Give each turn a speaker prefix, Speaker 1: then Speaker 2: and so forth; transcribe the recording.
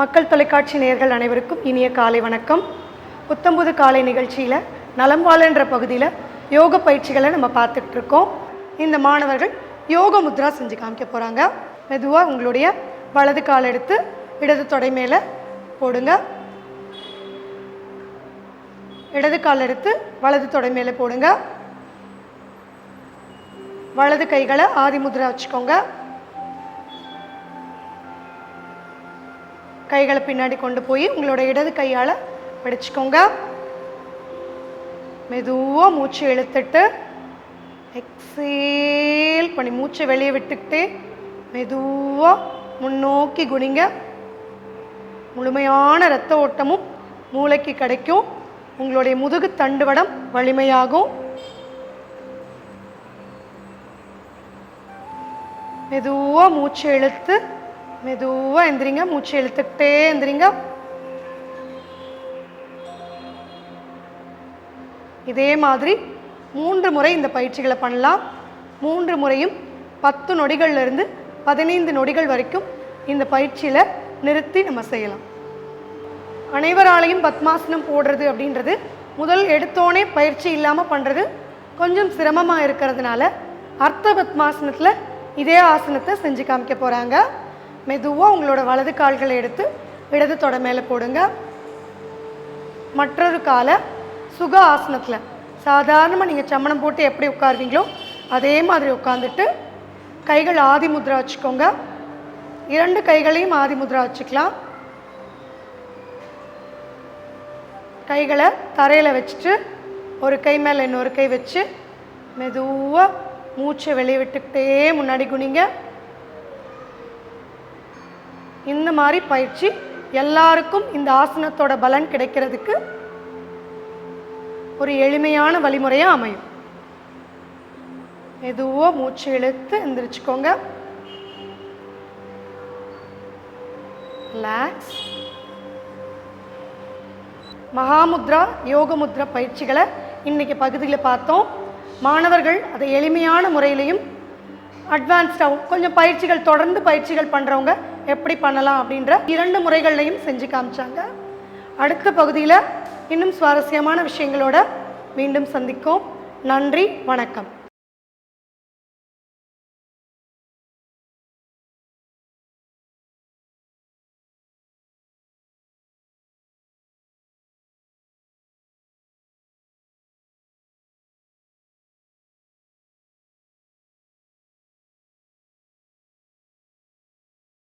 Speaker 1: மக்கள் தொலைக்காட்சி நேயர்கள் அனைவருக்கும் இனிய காலை வணக்கம். புத்தம்புது காலை நிகழ்ச்சியில் நலம் வாழன்ற பகுதியில் யோக பயிற்சிகளை நம்ம பார்த்துட்டு இருக்கோம். இந்த மாணவர்கள் யோக முத்ரா செஞ்சு காமிக்க போகிறாங்க. மெதுவாக உங்களுடைய வலது கால் எடுத்து இடது தொடை மேலே போடுங்க. இடது கால் எடுத்து வலது தொடை மேலே போடுங்க. வலது கைகளை ஆதி முத்ரா வச்சுக்கோங்க. கைகளை பின்னாடி கொண்டு போய் உங்களோட இடது கையால் பிடிச்சிக்கோங்க. மெதுவாக மூச்சு இழுத்துட்டு எக்ஸேல் பண்ணி மூச்சை வெளியே விட்டுக்கிட்டே மெதுவாக முன்னோக்கி குனிங்க. முழுமையான இரத்த ஓட்டமும் மூளைக்கு கிடைக்கும். உங்களுடைய முதுகு தண்டுவடம் வலிமையாகும். மெதுவாக மூச்சு இழுத்து மெதுவாக எந்திரிங்க. மூச்சு இழுத்துக்கிட்டே எந்திரிங்க. இதே மாதிரி 3 முறை இந்த பயிற்சிகளை பண்ணலாம். 3 முறையும் 10 நொடிகள்லேருந்து 15 நொடிகள் வரைக்கும் இந்த பயிற்சியில் நிறுத்தி நம்ம செய்யலாம். அனைவராலையும் பத்மாசனம் போடுறது அப்படின்றது முதல் எடுத்தோடனே பயிற்சி இல்லாமல் பண்ணுறது கொஞ்சம் சிரமமாக இருக்கிறதுனால அர்த்த பத்மாசனத்தில் இதே ஆசனத்தை செஞ்சு காமிக்க போகிறாங்க. மெதுவாக உங்களோட வலது கால்களை எடுத்து இடது தொடை மேலே போடுங்க. மற்றொரு காலை சுக ஆசனத்தில் சாதாரணமாக நீங்கள் சமணம் போட்டு எப்படி உட்காருவீங்களோ அதே மாதிரி உட்காந்துட்டு கைகள் ஆதி முத்ரா வச்சுக்கோங்க. 2 கைகளையும் ஆதி முத்ரா வச்சுக்கலாம். கைகளை தரையில் வச்சுட்டு ஒரு கை மேலே இன்னொரு கை வச்சு மெதுவாக மூச்சை வெளியே விட்டுக்கிட்டே முன்னாடி குனிங்க. இந்த மாதிரி பயிற்சி எல்லாருக்கும் இந்த ஆசனத்தோட பலன் கிடைக்கிறதுக்கு ஒரு எளிமையான வழிமுறையாக அமையும். மெதுவாக மூச்சு இழுத்து எந்திரிச்சுக்கோங்க. ரிலாக்ஸ். மகாமுத்ரா யோக முத்ரா பயிற்சிகளை இன்னைக்கு பகுதியில் பார்த்தோம். மாணவர்கள் அதை எளிமையான முறையிலையும் அட்வான்ஸ்டாகவும் கொஞ்சம் பயிற்சிகள் தொடர்ந்து பயிற்சிகள் பண்ணுறவங்க எப்படி பண்ணலாம் அப்படின்ற 2 முறைகள்லையும் செஞ்சு காமிச்சாங்க. அடுத்த பகுதியில் இன்னும் சுவாரஸ்யமான விஷயங்களோட மீண்டும் சந்திக்கும். நன்றி, வணக்கம்.